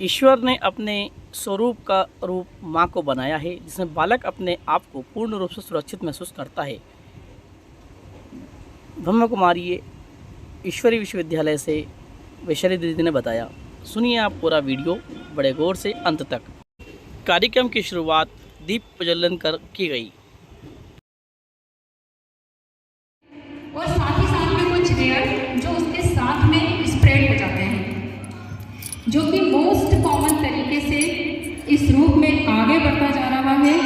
ईश्वर ने अपने स्वरूप का रूप माँ को बनाया है, जिसमें बालक अपने आप को पूर्ण रूप से सुरक्षित महसूस करता है। ब्रह्म कुमारी ईश्वरी विश्वविद्यालय से वैशाली दीदी ने बताया। सुनिए आप पूरा वीडियो बड़े गौर से अंत तक। कार्यक्रम की शुरुआत दीप प्रज्वलन कर की गई और साथ ही साथ में कुछ लेयर जो उसके साथ में स्प्रेड हो जाते हैं, जो कि मोस्ट कॉमन तरीके से इस रूप में आगे बढ़ता जा रहा है।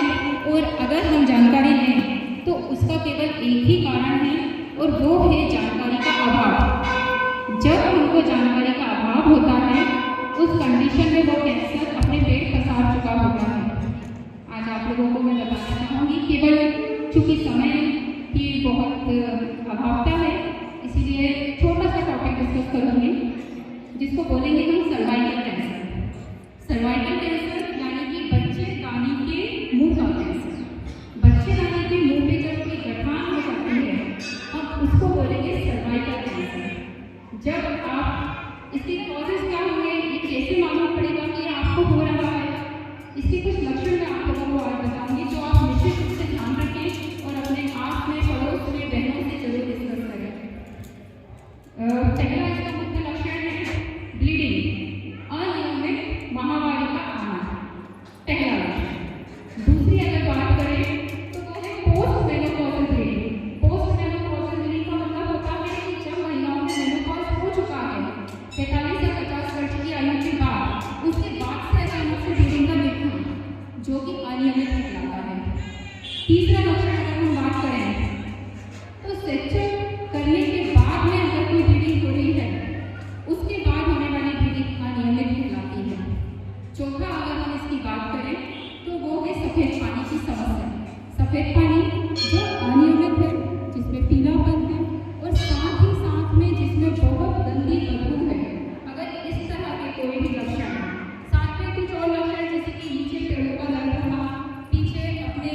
और अगर हम जानकारी लें तो उसका केवल एक ही कारण है, और वो है जानकारी का अभाव। जब हमको जानकारी का अभाव होता है, उस कंडीशन में वो कैंसर अपने पेट पसार चुका होता है। आज आप लोगों को मैं बताना चाहूँगी, केवल चूँकि समय की बहुत अभावता है, इसीलिए छोटा सा टॉपिक डिस्कस करूँगी, जिसको बोलेंगे हम सर्वाइकल कैंसर। सर्वाइकल कैंसर यानी कि बच्चे दानी के मुंह का कैंसर। बच्चे दानी के मुंह पे जब कोई गठान हो जाती है, हम उसको बोलेंगे सर्वाइकल कैंसर। जब आप इसके कॉजेज क्या होंगे, ये कैसे मालूम पड़ेगा कि आपको हो रहा है, इसके कुछ लक्षण मैं आप लोगों को आज बताऊंगी, जो आप निश्चित रूप से ध्यान रखें और अपने आप में, पड़ोस में, बहनों से जरूर डिस्कस करें। पहला इसका मुख्य लक्षण है ब्लीडिंग, अनियमित माहवारी का आना, पहला लक्षण। दूसरी अगर बात करें तो वो है post menopausal bleeding. Post menopausal bleeding का मतलब होता है कि जब महिलाओं में मेनोपॉज हो चुका है, 45 से 50 वर्ष की आयु के बाद, उसके बाद से अचानक से ब्लीडिंग का दिखना, जो कि अनियमित कहलाता है। तीसरा लक्षण अगर हम बात करें तो सेक्सुअल करने के बाद में अगर कोई ब्लीडिंग हो रही है, उसके बाद होने वाली ब्लीडिंग अनियमित कहलाती है। चौथा अगर हम इसकी बात करें तो वो है सफ़ेद पानी की समस्या। सफ़ेद पानी जो अनियमित है, जिसमें पीलापन है, और साथ ही साथ में जिसमें बहुत गंदी बदबू है। अगर इस तरह के कोई भी लक्षण, साथ में कुछ और लक्षण जैसे कि नीचे पेड़ों का दर्द होना, पीछे अपने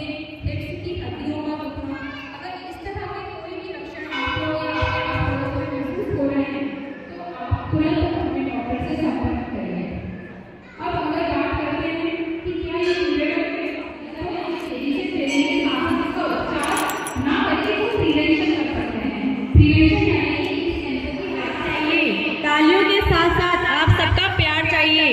हिप्स की हड्डियों का दुखना, अगर इस तरह के कोई भी लक्षण आपको या आपके आस-पड़ोस में महसूस हो रहे हैं तो आप तुरंत अपने डॉक्टर से संपर्क करिए। अब अगर बात करते हैं कि क्या ये पीरियड है, तो हम तेजी से ट्रेनिंग के साथ इसका उपचार ना करके तो प्रिवेंशन कर सकते हैं। प्रिवेंशन यानी कि इस कैंसर की बात चाहिए, तालियों के साथ साथ आप सबका प्यार चाहिए।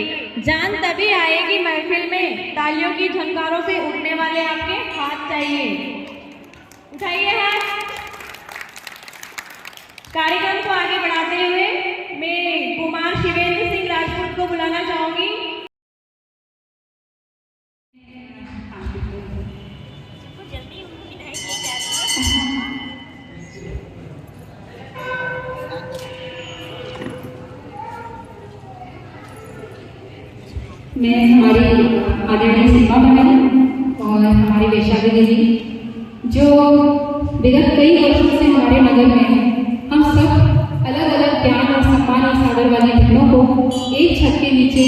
जान तभी आएगी महफिल में, तालियों की झनकारों से उठने वाले आपके हाथ चाहिए। उठाइए हाथ। कार्यक्रम को आगे बढ़ाते हुए मैं कुमार शिवेंद्र सिंह राजपूत को बुलाना चाहूंगी। मैं हमारी आदरणीय सीमा बहन और हमारी वैशाली दीदी, जो विगत कई वर्षों से हमारे नगर में हम सब अलग अलग ज्ञान और सम्मान और सादर वाली बहनों को एक छत के नीचे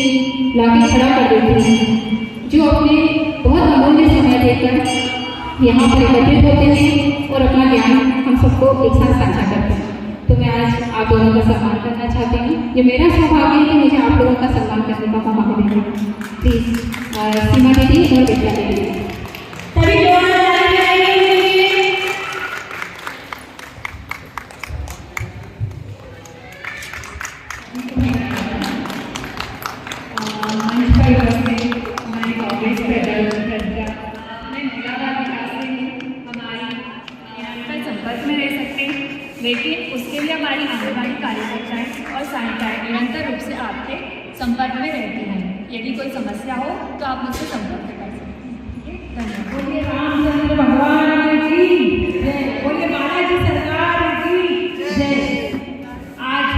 लाके खड़ा कर देती हैं, जो अपने बहुत अमूल्य समय देकर यहाँ पर एकत्रित होते हैं और अपना ज्ञान हम सबको एक साथ साझा करते हैं। तो मैं आज आप दोनों का सम्मान करना चाहती हूँ। ये मेरा सौभाग्य है कि मुझे आप लोगों का सम्मान करने का मौका मिलेगा। प्लीज सीमा दीदी और वैशाली दीदी सभी मंच पर उपस्थित हमारे कांग्रेस प्रेसिडेंट हमारी संपर्क में रह सकते हैं, लेकिन उसके लिए हमारी आंगनबाड़ी कार्यकर्ताएं और सहायिकाएं निरंतर रूप से आपके संपर्क में रहती हैं। यदि कोई समस्या हो तो आप मुझसे संपर्क कर सकते हैं। धन्यवाद। बोलिए रामचंद्र भगवान की जय, बोलिए बालाजी सरकार की जय। आज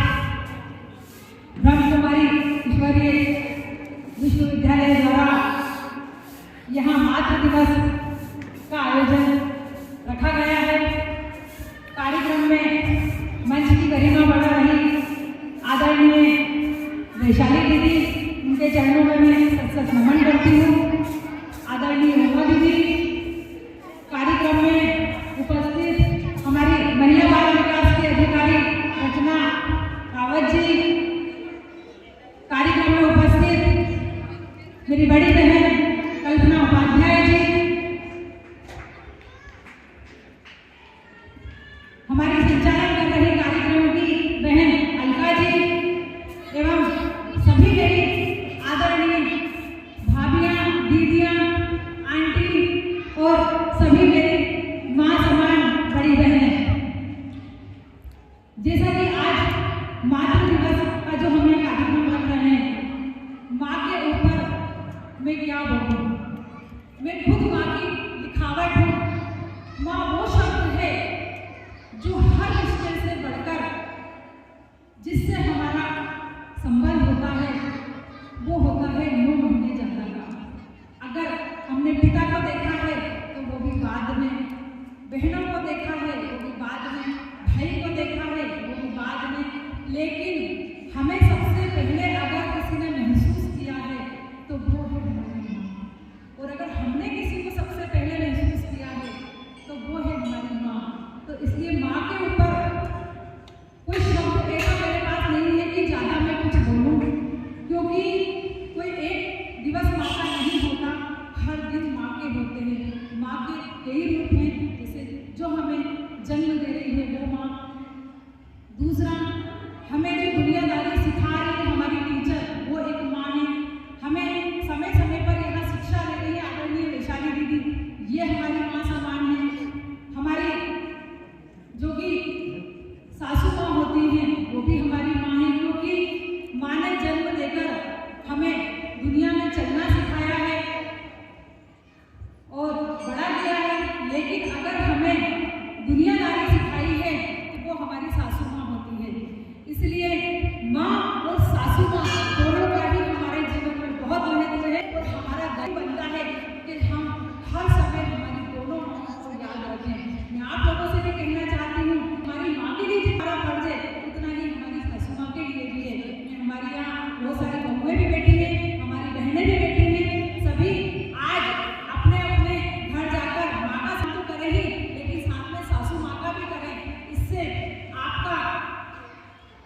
ब्रह्म कुमारी ईश्वरीय विश्वविद्यालय द्वारा यहाँ मातृ दिवस का आयोजन रखा गया है। कार्यक्रम में मंच की गरिमा बढ़ा रही आदरणीय वैशाली दीदी, उनके चरणों में मैं सत नमन करती हूँ। आदरणीय उमा दीदी, कार्यक्रम में उपस्थित हमारी महिला बाल विकास के अधिकारी रचना रावत जी, कार्यक्रम में उपस्थित मेरी बड़ी बहन कल्पना उपाध्याय जी, हमारी संचालन कर रही कार्यक्रमों की बहन अलका जी एवं सभी मेरी आदरणीय भाभियां, दीदियां, आंटी और सभी मेरी माँ समान बड़ी बहनें। जैसा कि आज मातृ दिवस का जो हम यहाँ कार्यक्रम कर रहे हैं, माँ के ऊपर मैं क्या बोलूँ, मैं खुद माँ की लिखावट हूँ। माँ वो शब्द है जो हर रिश्ते से बढ़कर जिससे हमारा संबंध होता है वो होता है 9 महीने ज्यादा का। अगर हमने पिता को देखा है तो वो भी बाद में, बहनों को देखा है वो भी बाद में, भाई को देखा है वो भी बाद में, लेकिन हमें सबसे पहले अगर किसी ने महसूस किया है तो वो है हमारी माँ। और अगर हमने किसी को सबसे पहले महसूस किया है तो वो है हमारी माँ। तो इसलिए माँ के ऊपर कोई शब्द ऐसा मेरे पास नहीं है कि ज़्यादा मैं कुछ बोलूँ, क्योंकि कोई एक दिवस माँ का नहीं होता, हर दिन माँ के होते हैं। माँ के कई रूप हैं, जैसे जो हमें जन्म दे रही है वो माँ, दूसरा हमें जो दुनियादारी सिखा रही है हमारी टीचर वो एक माँ है, हमें समय समय पर यहाँ शिक्षा दे रही है आदरणीय वैशाली दीदी, ये हमारी माँ समान है। हमारी जो कि सासू माँ होती हैं वो भी हमारी माँ है, क्योंकि माँ ने जन्म देकर हमें दुनिया में चलना सिखाया है और बड़ा किया है, लेकिन अगर हमें दुनियादारी सिखाई है तो वो हमारी सासू माँ होती है। इसलिए माँ और सासू माँ दोनों का ही हमारे जीवन में बहुत महत्व है और हमारा दायित्व बनता है कि हम हर समय हमारी दोनों माँ को याद रखें। मैं आप लोगों से भी कहना चाहती हूँ, हमारी माँ के लिए जितना फर्ज है उतना ही हमारी सासू माँ के लिए भी है। मैं हमारे यहाँ बहुत सारी बहुएं भी बैठी हैं, हमारी बहनें भी बैठी हैं, सभी आज अपने अपने घर जाकर माँ का सम्मान तो करें ही, लेकिन साथ में सासू माँ का भी करें। इससे आपका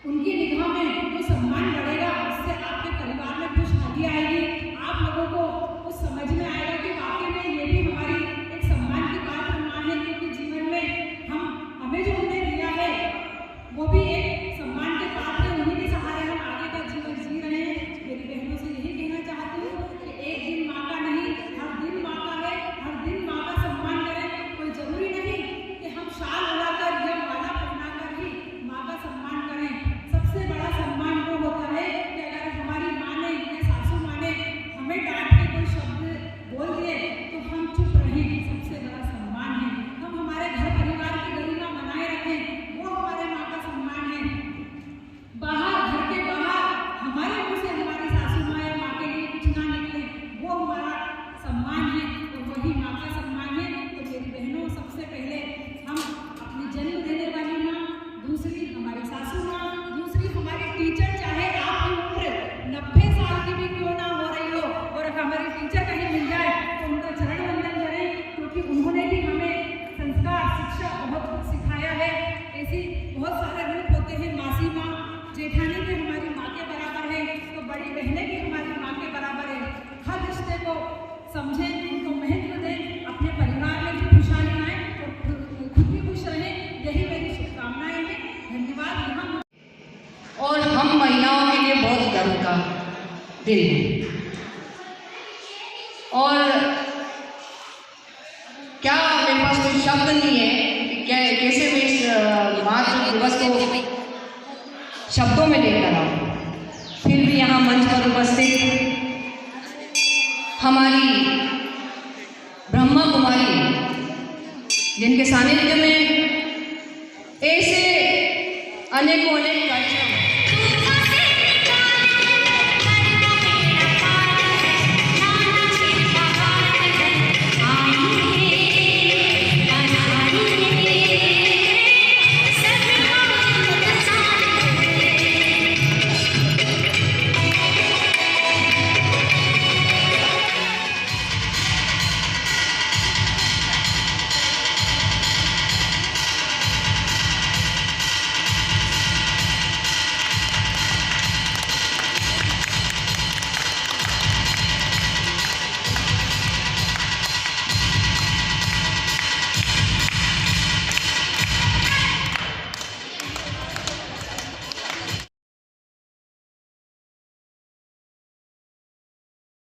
उनकी निगाह में जो सम्मान बढ़ेगा, उससे आपके परिवार में खुशहाली आएगी। आप लोगों को कुछ समझ में आएगा कि वाकई में ये भी हमारी एक सम्मान की पात्र माँ है, क्योंकि जीवन में हमें जो उन्होंने दिया है वो भी एक सम्मान के पात्र है। उन्हीं के सहारे हम आगे का जीवन जी रहे हैं। मेरी बहनों से यही कहना चाहती हूँ कि एक दिन माँ का नहीं, हर दिन माँ का है, हर दिन माँ का सम्मान करें। कोई जरूरी नहीं कि हम शाल उड़ाकर या माला पहनाकर ही माँ का सम्मान करें। सबसे बड़ा सम्मान वो होता है कि अगर हमारी माँ ने या सासू माँ ने हमें डांट के कोई शब्द बोल दिए तो हम चुप रहें, सबसे बड़ा सम्मान है। हम हमारे घर परिवार की गरिमा बनाए रखें, वो हमारे माँ का सम्मान है। बाहर, घर के बाहर हमारे मुँह से हमारी सासू माँ या माँ के लिए कुछ ना निकले, वो हमारा सम्मान है और वही माँ का सम्मान है। तो मेरी बहनों, सबसे पहले हम अपनी जन्म देने वाली माँ, दूसरी हमारी सासू माँ, दूसरी हमारी टीचर, चाहे आपकी उम्र 90 साल की भी क्यों ना हो रही हो, और हमारी टीचर कहीं मिल जाए तो उनका चरण वंदन करें, क्योंकि उन्होंने भी हमें संस्कार, शिक्षा बहुत कुछ सिखाया है। ऐसी बहुत सारे रूप होते हैं। मासी माँ, जेठानी भी हमारी माँ के बराबर है, तो बड़ी बहनें भी हमारी माँ के बराबर है। हर रिश्ते को समझें, उनको महत्व दें, अपने परिवार में भी खुशहाली आए और खुद भी खुश रहें। यही मेरी शुभकामनाएं हैं। धन्यवाद। यहाँ और हम महिलाओं के लिए बहुत गर्व का दिन है। और क्या मेरे पास कोई शब्द नहीं है कि कैसे मैं इस मातृ दिवस को शब्दों में लेकर आऊँ। फिर भी यहाँ मंच पर उपस्थित हमारी ब्रह्मा कुमारी, जिनके सानिध्य में ऐसे अनेकों अनेक